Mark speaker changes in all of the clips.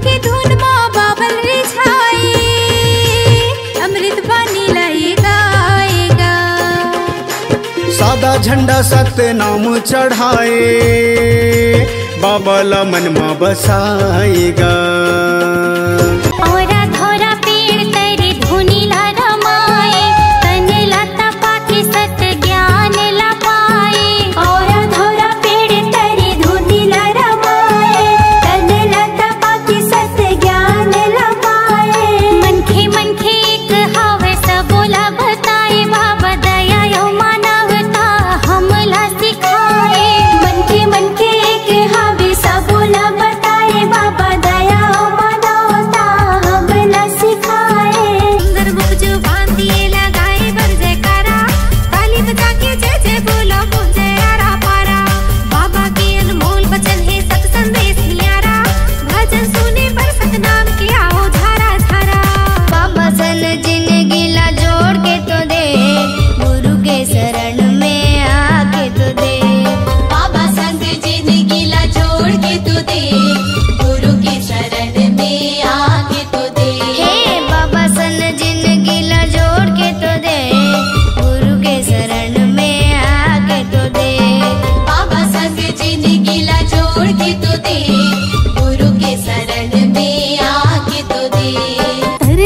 Speaker 1: के धुन माँ बाबल रिझाए, अमृत पानी लाई गाएगा।
Speaker 2: सादा झंडा सत्य नाम चढ़ाए, बाबा ला मन में बसाएगा।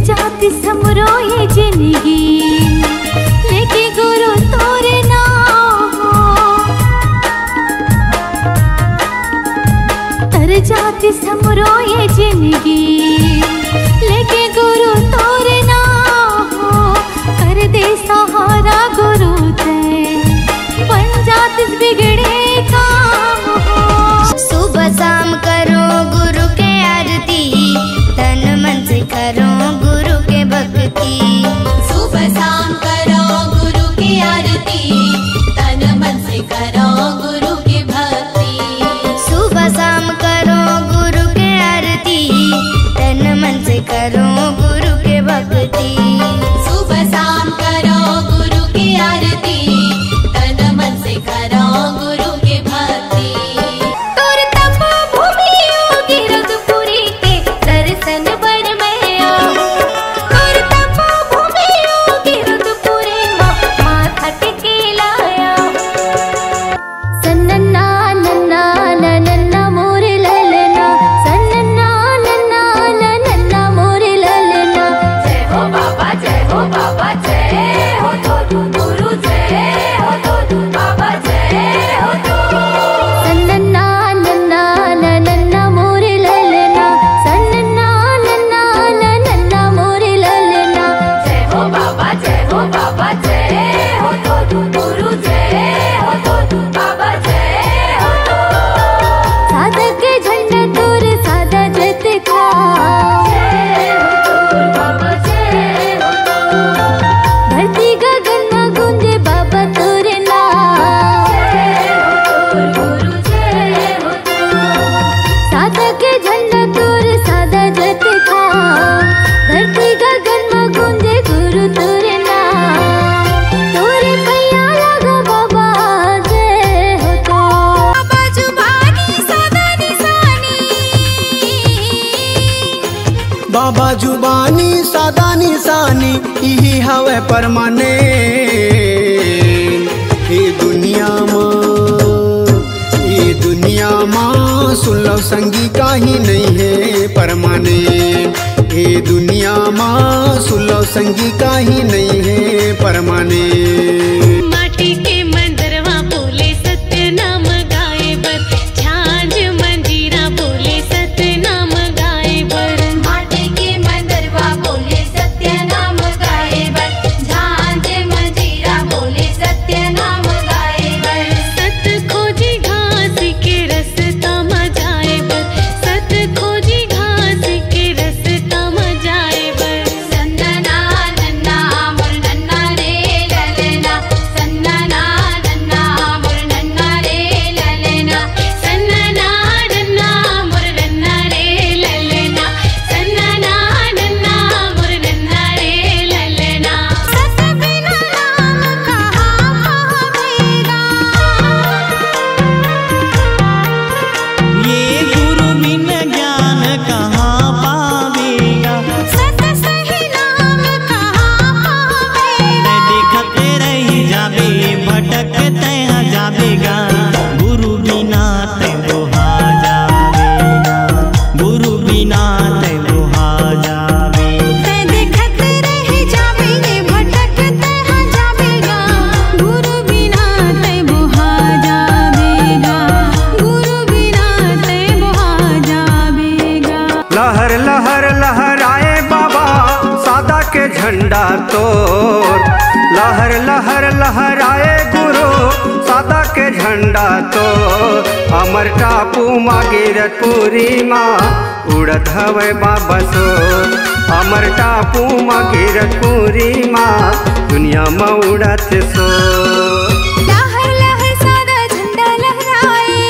Speaker 1: जाति समरो ये जिंदगी लेके गुरु तोरे नाम, तर जाति समरो ये जिंदगी लेके गुरु तोरे नाम, कर दे सहारा गुरु ते बन जाति बिगड़े काम।
Speaker 3: सुबह शाम करो गुरु के आरती, तन मन से करो गुरु के भक्ति।
Speaker 4: सुबह शाम करो गुरु की आरती, तन मन से करो गुरु की भक्ति।
Speaker 3: सुबह शाम करो गुरु के आरती, तन मन से करो गुरु के भक्ति।
Speaker 4: सुबह शाम करो गुरु की आरती, तन मन से करो गुरु की भक्ति।
Speaker 1: तोर तपो भूमि योगी रघुपुरी के दर्शन बर मैं आऊं, तोर तपो भूमि योगी रघुपुरी माथा टेके लाया। सन्नन्ना नन्ना नन्ना मोरे ललना, सन्नन्ना नन्ना नन्ना मोरे ललना।
Speaker 4: जय हो बाबा जय हो बाबा जय हो तो गुरु जय हो तो बाबा जय हो तो।
Speaker 1: सन्नन्ना नन्ना नन्ना मोरे ललना, सन्नन्ना नन्ना नन्ना मोरे ललना।
Speaker 4: जय हो बाबा जय हो तो गुरु जय हो तो बाबा जय हो तो।
Speaker 1: साधक के झंडा तोर सादा जत खा,
Speaker 4: जय हो तो बाबा जय हो तो।
Speaker 1: धरती गगन में गूंजे बाबा तोरे नाम।
Speaker 4: जय हो तो गुरु जय हो तो।
Speaker 1: साधक के झंडा तोर सादा जत खा, धरती गगन में गूंजे गुरु तोरे नाम। तोरे पैया लगा बाबा जय हो तो। बाबा जुबानी सदा निशानी,
Speaker 2: बाबा जुबानी सादा निशानी, यही हवे परमाने। ये दुनिया माँ सुन लो संगी का ही नहीं है परमाने। ये दुनिया माँ सुन लो संगी का ही नहीं है परमाने।
Speaker 1: माटी के मंदिरवा बोले सत्य नाम गाए बर, झांझ मंजीरा बोले सत्य नाम गाए बर।
Speaker 4: माटी के मंदिरवा बोले सत्य नाम गाए बर, झांझ मंजीरा बोले सत्य नाम गाए बर।
Speaker 1: सत खोजी घास के रस्ता में जाए बर, सत खोजी घास के रस्ता में जाए बर।
Speaker 4: सन्नना नन्ना मोर नन्ना रे लल
Speaker 2: लहर लहर लहराए बाबा सादा के झंडा तोर। लहर लहर लहराए गुरु सादा के झंडा तोर। अमर टापू माँ गिरतपुरी माँ उड़त हवे बाबा सोर। अमर टापू माँ गिरतपुरी माँ दुनिया में उड़त सोर।
Speaker 1: लहर लहर सादा झंडा लहराए,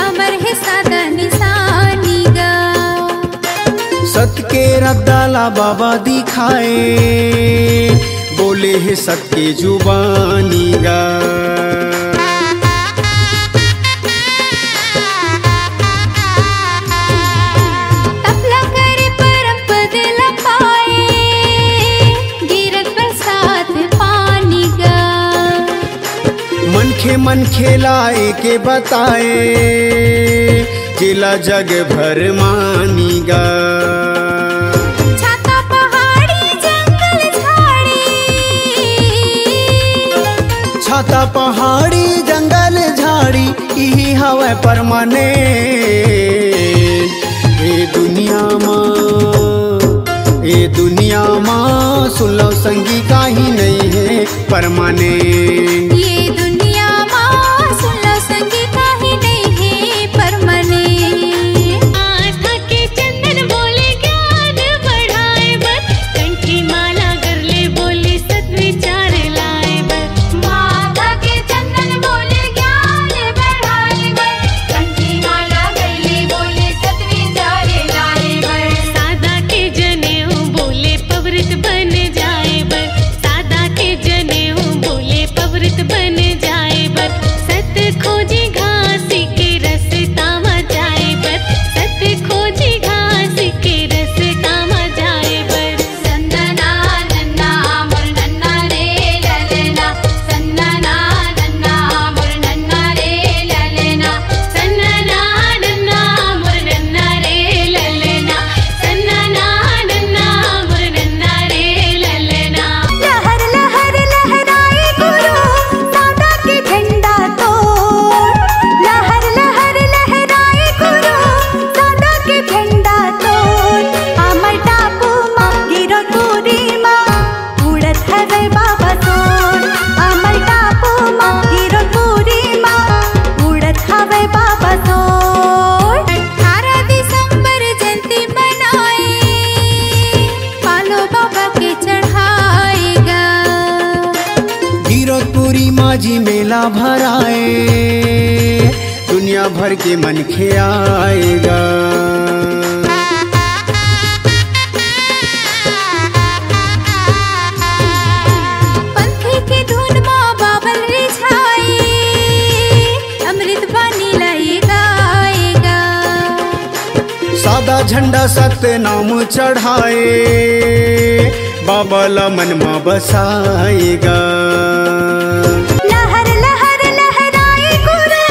Speaker 1: अमर है सादा निशानी गा।
Speaker 2: सत के रद्दाला बाबा दिखाए, बोले है सत के जुबानी गा।
Speaker 1: तपला करे परम पद लपाए, गिरत बरसात पानी गा।
Speaker 2: मन खेलाए के बताए, जिला जग भर मानी गा।
Speaker 1: छाता पहाड़ी जंगल झाड़ी,
Speaker 2: छाता पहाड़ी जंगल झाड़ी यही हवा परमाने। ए दुनिया माँ सुन लो संगी का ही नहीं है परमाने।
Speaker 1: ये दुनिया माँ सुन लो संगी का ही नहीं है परमाने।
Speaker 4: आस्था के चंदन बोले ज्ञान बढ़ाए बर, कंठी माला गरले बोले सद्विचार लाए बर। माता के चंदन बोले ज्ञान बढ़ाए बर, कंठी माला गरले बोले सद्विचार लाए बर। सादा के जनेऊ बोले पवित्र बन जाए बर, सादा के जनेऊ बोले पवित्र बन जाए बर। सत खोजी घासी के रस्ता में जाए बर, सत खोजी घासी के रस्ता में जाए बर। संदना नन्ना मोर नन्ना रे ललना, संदना नन्ना मोर नन्ना रे ललना, संदना नन्ना मोर नन्ना रे ललना, संदना नन्ना मोर नन्ना रे ललना।
Speaker 1: लहर लहर लहराए गुरु सादा के झंडा तोड़। लहर लहर लहराए गुरु सादा के झंडा तोड़। अमर टापू माँ गिरतपुरी माँ उड़त हवे बाबा सोर। अमर टापू माँ गिरतपुरी माँ उड़त हवे बाबा सोर। 18 दिसंबर जयंती मनाए, पालो बाबा के चढ़ाएगा।
Speaker 2: गिरतपुरी माझी मेला भराए, दुनिया भर के मन खे आएगा।
Speaker 1: पंथी की धुन माँ बाबल रिझाए, अमृत बानी लाई गाएगा।
Speaker 2: सादा झंडा सत्य नाम चढ़ाए, बाबा ला मन में बसाएगा।
Speaker 1: लहर लहर लहराए गुरु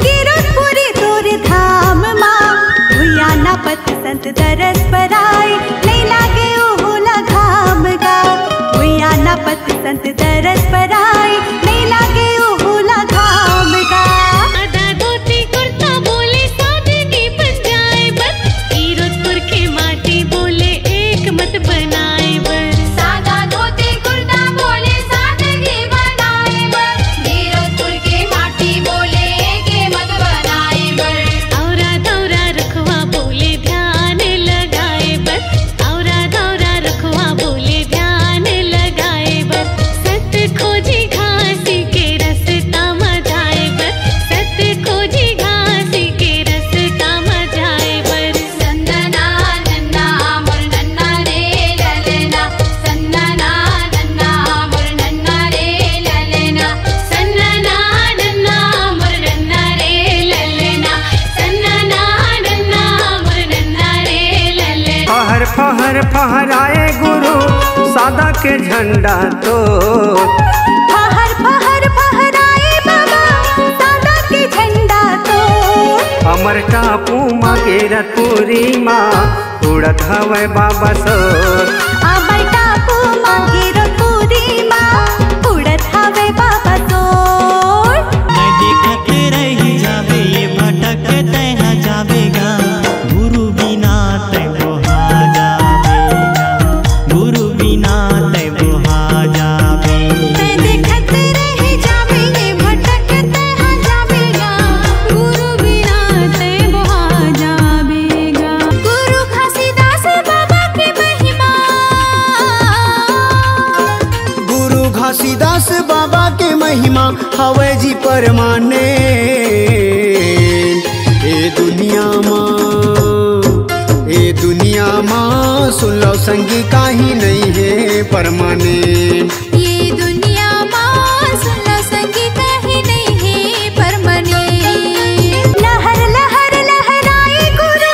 Speaker 1: गिरतपुरी तोर धाम माँ। भुया ना पत संत दरस पर आए, नहीं लागे ओहुला घाम गा। भुया ना पत संत दरस पर आए, नहीं लागे ओहुला घाम गा।
Speaker 4: आधा धोती कुर्ता बोले सादगी बन जाए बर, गिरतपुर के माटी बोले एक मत बनाए बर। सादा धोती कुर्ता बोले सादगी बनाए बर, गिरतपुर के माटी बोले एक मत बनाए बर। औरा दौरा रखवा बोले ध्यान लगाए बर, औरा दौरा रखवा बोले ध्यान लगाए बर। सत खोजी घासी के रस्ता में जाए बर, सत खोजी घासी के रस्ता में जाए बर। संदना नन्ना मोर नन्ना रे ललना, संदना नन्ना मोर नन्ना रे ललना, संदना नन्ना मोर नन्ना रे ललना, संदना नन्ना मोर नन्ना रे ललना।
Speaker 2: फहर फहर फहराए गुरु सादा के झंडा तो।
Speaker 1: फहर फहर फहराए बाबा सादा के झंडा तोड़।
Speaker 2: अमर टापू माँ गिरतपुरी माँ उड़त हवे बाबा सोर।
Speaker 1: अमर टापू माँ गिरतपुरी माँ उड़त हवे बाबा सोर।
Speaker 5: देखते रह जावे ये भटक तह जावेगा, गुरु बिन
Speaker 2: हवे जी परमाने। ए दुनिया माँ सुन लो संगी काहे नहीं है परमाने।
Speaker 1: ये दुनिया माँ सुन लो संगी काहे नहीं है परमाने। लहर लहर लहराए गुरु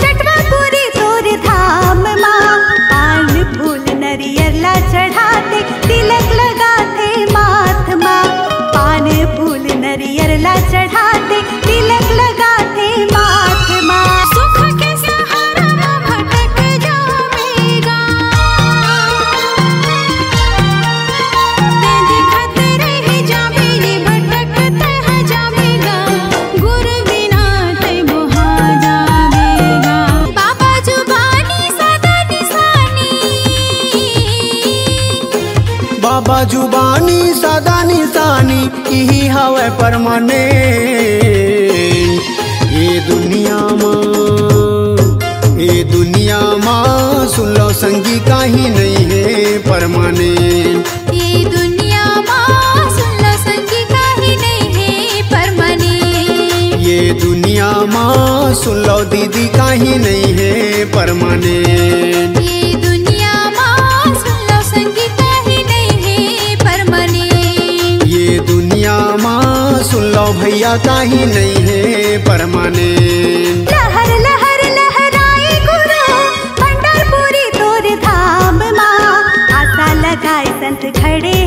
Speaker 1: चटवा पूरी तोर धाम माँ। पान फूल नरियर ला चढ़ाते तिलक लगाते माथ माँ। पान फूल नरियर ला चढ़ाते तिलक लगाते माथ माँ। सुख के सहारा माँ भटक जावेगा। ते दिखत रह जावेगी भटकत है जावेगा। गुरु बिना ते बुहा जावेगा। बाबा जुबानी सदा निशानी।
Speaker 2: बाबा जुबानी सदा निशानी यही हवे परमाने। ये दुनिया माँ सुन लो संगी काहे नहीं है परमाने।
Speaker 1: ये दुनिया माँ सुन लो संगी काहे नहीं है परमाने।
Speaker 2: ये दुनिया माँ सुन लो दीदी काहे नहीं है परमाने।
Speaker 1: ये दुनिया माँ सुन लो संगी काहे नहीं है परमाने।
Speaker 2: ये दुनिया माँ सुन लो भैया काहे नहीं है परमाने।
Speaker 1: लहर लहर लहराए गुरु पंढरपुरी तोर धाम माँ। आशा लगाए संत खड़े